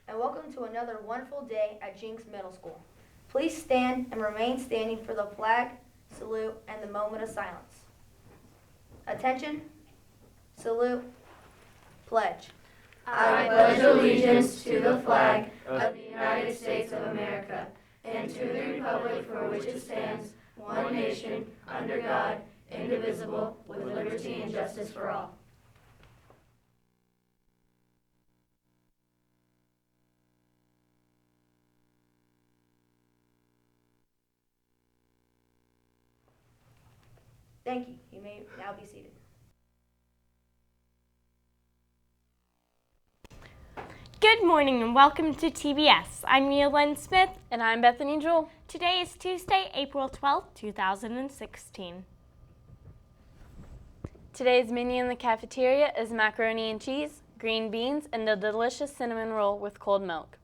and welcome to another wonderful day at Jenks Middle School. Please stand and remain standing for the flag, salute, and the moment of silence. Attention, salute, pledge. I pledge allegiance to the flag of the United States of America and to the republic for which it stands, one nation, under God, indivisible, with liberty and justice for all. Thank you. You may now be seated. Good morning and welcome to TBS. I'm Mia Lynn Smith. And I'm Bethany Jewell. Today is Tuesday, April 12th, 2016. Today's menu in the cafeteria is macaroni and cheese, green beans, and a delicious cinnamon roll with cold milk.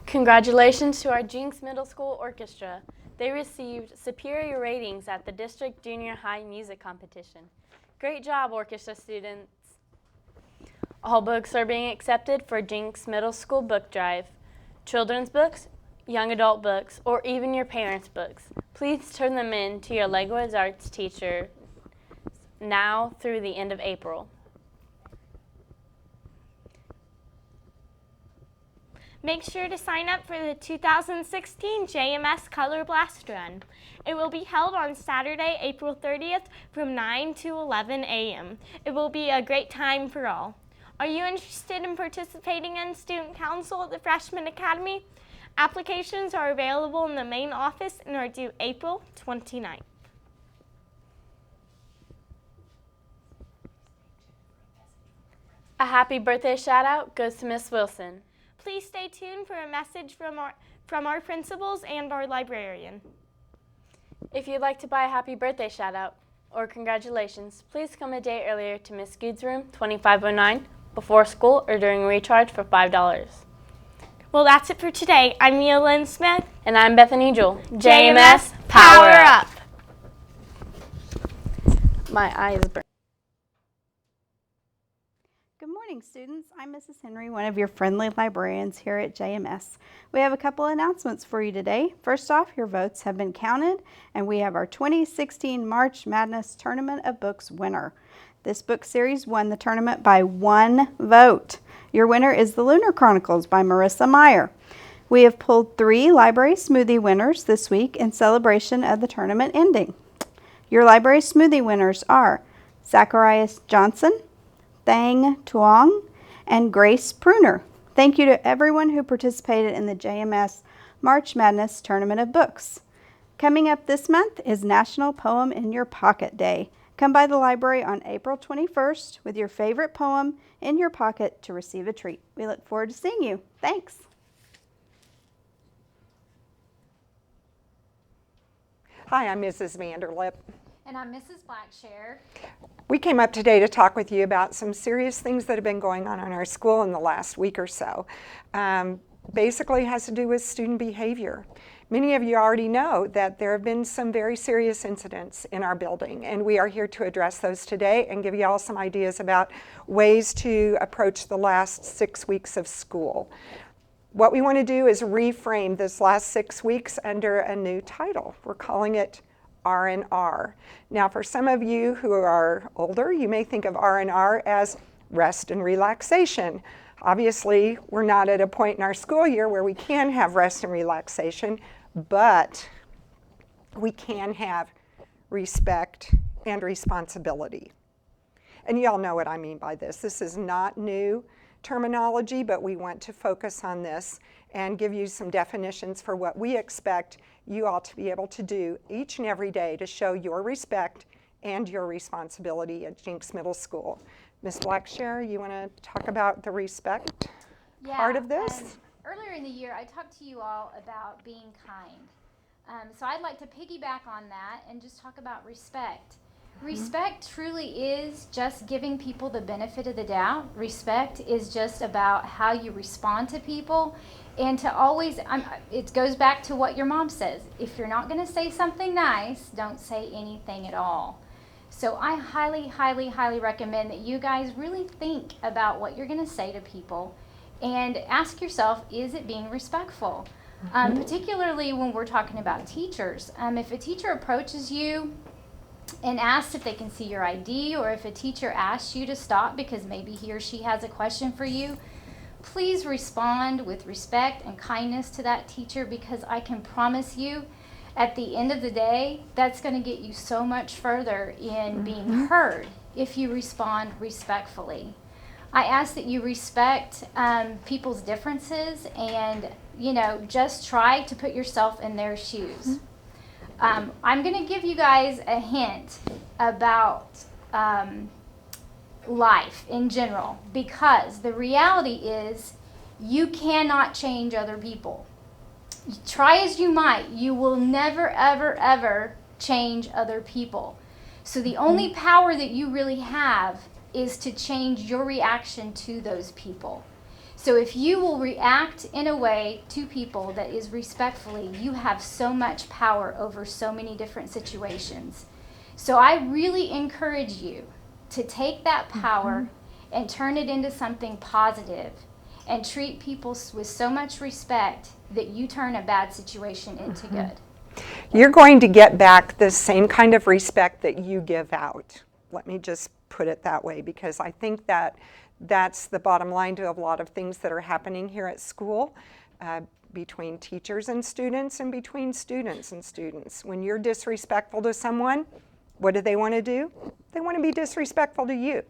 Congratulations to our Jenks Middle School Orchestra. They received superior ratings at the District Junior High Music Competition. Great job, orchestra students. All books are being accepted for Jenks Middle School Book Drive. Children's books, young adult books, or even your parents' books. Please turn them in to your language arts teacher now through the end of April. Make sure to sign up for the 2016 JMS Color Blast Run. It will be held on Saturday, April 30th from 9 to 11 a.m. It will be a great time for all. Are you interested in participating in Student Council at the Freshman Academy? Applications are available in the main office and are due April 29th. A happy birthday shout out goes to Miss Wilson. Please stay tuned for a message from our principals and our librarian. If you'd like to buy a happy birthday shout out or congratulations, please come a day earlier to Miss Good's room, 2509, before school or during recharge for $5. Well, that's it for today. I'm Mia Lynn Smith. And I'm Bethany Jewell. JMS, power up! My eyes burn. Good morning, students. I'm Mrs. Henry, one of your friendly librarians here at JMS. We have a couple announcements for you today. First off, your votes have been counted, and we have our 2016 March Madness Tournament of Books winner. This book series won the tournament by one vote. Your winner is The Lunar Chronicles by Marissa Meyer. We have pulled 3 library smoothie winners this week in celebration of the tournament ending. Your library smoothie winners are Zacharias Johnson, Thang Tuong, and Grace Pruner. Thank you to everyone who participated in the JMS March Madness Tournament of Books. Coming up this month is National Poem in Your Pocket Day. Come by the library on April 21st with your favorite poem in your pocket to receive a treat. We look forward to seeing you. Thanks. Hi, I'm Mrs. Vanderlip. And I'm Mrs. Blackshare. We came up today to talk with you about some serious things that have been going on in our school in the last week or so. Basically has to do with student behavior. Many of you already know that there have been some very serious incidents in our building, and we are here to address those today and give you all some ideas about ways to approach the last 6 weeks of school. What we want to do is reframe this last 6 weeks under a new title. We're calling it R&R. Now, for some of you who are older, you may think of R&R as rest and relaxation. Obviously, we're not at a point in our school year where we can have rest and relaxation, but we can have respect and responsibility. And you all know what I mean by this. This is not new terminology, but we want to focus on this and give you some definitions for what we expect you all to be able to do each and every day to show your respect and your responsibility at Jinx Middle School. Ms. Blackshare, you want to talk about the respect part of this? Earlier in the year, I talked to you all about being kind. So I'd like to piggyback on that and just talk about respect. Respect truly is just giving people the benefit of the doubt. Respect is just about how you respond to people, and to always, it goes back to what your mom says. If you're not going to say something nice, don't say anything at all. So I highly, highly, highly recommend that you guys really think about what you're going to say to people and ask yourself, is it being respectful? Particularly when we're talking about teachers. If a teacher approaches you and asks if they can see your ID, or if a teacher asks you to stop because maybe he or she has a question for you, please respond with respect and kindness to that teacher, because I can promise you at the end of the day, that's going to get you so much further in being heard if you respond respectfully. I ask that you respect people's differences and, just try to put yourself in their shoes. I'm going to give you guys a hint about life in general, because the reality is you cannot change other people. Try as you might, you will never, ever, ever change other people. So the only power that you really have is to change your reaction to those people. So if you will react in a way to people that is respectfully, you have so much power over so many different situations. So I really encourage you to take that power and turn it into something positive and treat people with so much respect that you turn a bad situation into good. You're going to get back the same kind of respect that you give out. Let me just put it that way, because I think that that's the bottom line to a lot of things that are happening here at school, between teachers and students and between students and students. When you're disrespectful to someone, what do they want to do? They want to be disrespectful to you.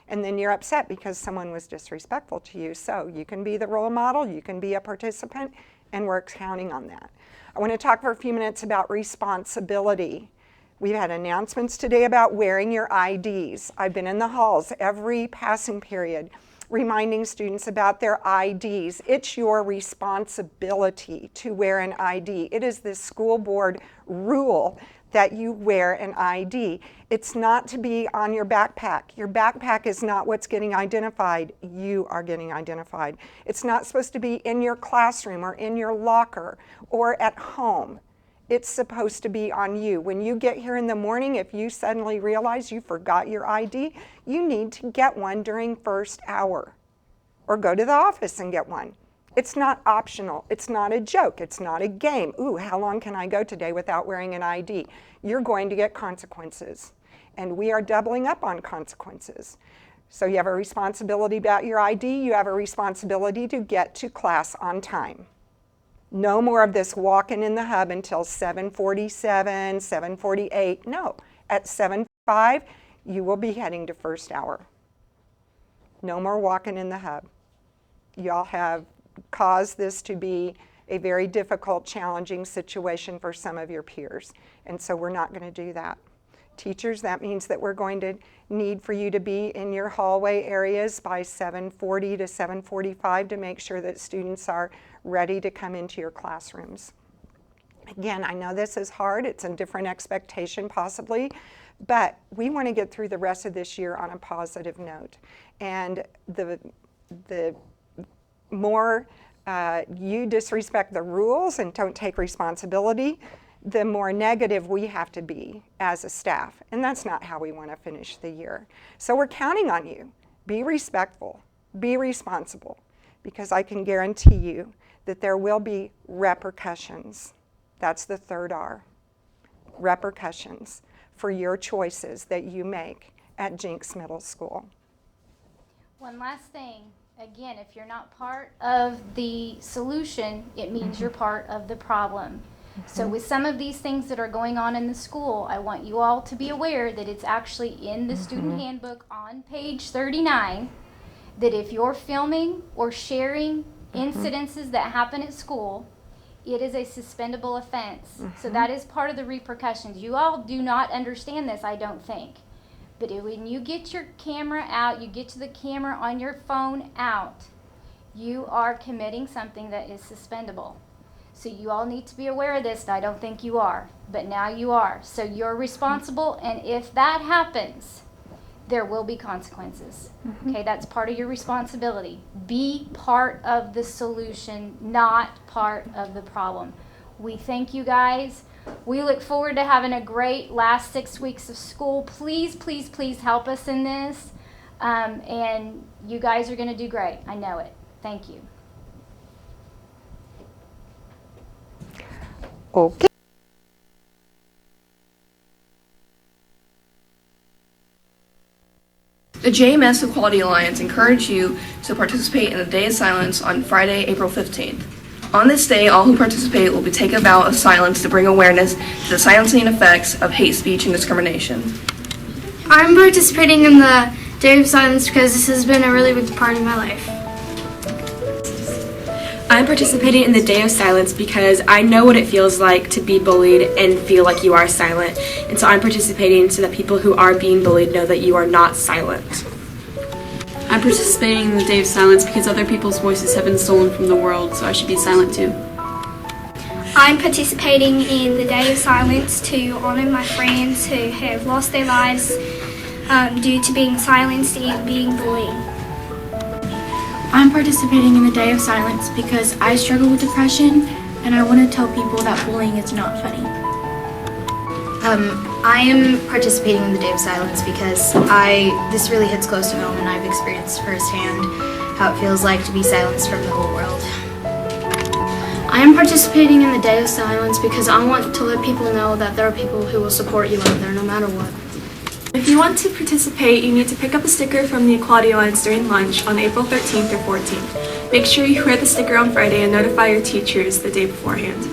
And then you're upset because someone was disrespectful to you. So you can be the role model, you can be a participant, and we're counting on that. I want to talk for a few minutes about responsibility. We've had announcements today about wearing your IDs. I've been in the halls every passing period reminding students about their IDs. It's your responsibility to wear an ID. It is the school board rule that you wear an ID. It's not to be on your backpack. Your backpack is not what's getting identified. You are getting identified. It's not supposed to be in your classroom or in your locker or at home. It's supposed to be on you. When you get here in the morning, if you suddenly realize you forgot your ID, you need to get one during first hour, or go to the office and get one. It's not optional. It's not a joke. It's not a game. Ooh, how long can I go today without wearing an ID? You're going to get consequences, and we are doubling up on consequences. So you have a responsibility about your ID. You have a responsibility to get to class on time. No more of this walking in the hub until 7:47, 7:48. No, at 7:05, you will be heading to first hour. No more walking in the hub. Y'all have caused this to be a very difficult, challenging situation for some of your peers, and so we're not going to do that. Teachers, that means that we're going to need for you to be in your hallway areas by 7:40 to 7:45 to make sure that students are ready to come into your classrooms. Again, I know this is hard. It's a different expectation possibly, but we want to get through the rest of this year on a positive note. And the more you disrespect the rules and don't take responsibility, the more negative we have to be as a staff. And that's not how we want to finish the year. So we're counting on you. Be respectful. Be responsible. Because I can guarantee you that there will be repercussions. That's the third R. Repercussions for your choices that you make at Jinx Middle School. One last thing. Again, if you're not part of the solution, it means you're part of the problem. So with some of these things that are going on in the school, I want you all to be aware that it's actually in the student handbook on page 39, that if you're filming or sharing incidences that happen at school, it is a suspendable offense. So that is part of the repercussions. You all do not understand this, I don't think. But when you get your camera out, you get to the camera on your phone out, you are committing something that is suspendable. So you all need to be aware of this, and I don't think you are, but now you are. So you're responsible, and if that happens, there will be consequences. Okay, that's part of your responsibility. Be part of the solution, not part of the problem. We thank you guys. We look forward to having a great last 6 weeks of school. Please, please, please help us in this. And you guys are going to do great. I know it. Thank you. Okay. The JMS Equality Alliance encourage you to participate in the Day of Silence on Friday, April 15th. On this day, all who participate will take a vow of silence to bring awareness to the silencing effects of hate speech and discrimination. I'm participating in the Day of Silence because this has been a really big part of my life. I'm participating in the Day of Silence because I know what it feels like to be bullied and feel like you are silent. And so I'm participating so that people who are being bullied know that you are not silent. I'm participating in the Day of Silence because other people's voices have been stolen from the world, so I should be silent too. I'm participating in the Day of Silence to honor my friends who have lost their lives due to being silenced and being bullied. I'm participating in the Day of Silence because I struggle with depression and I want to tell people that bullying is not funny. I am participating in the Day of Silence because this really hits close to home and I've experienced firsthand how it feels like to be silenced from the whole world. I am participating in the Day of Silence because I want to let people know that there are people who will support you out there no matter what. If you want to participate, you need to pick up a sticker from the Equality Alliance during lunch on April 13th or 14th. Make sure you wear the sticker on Friday and notify your teachers the day beforehand.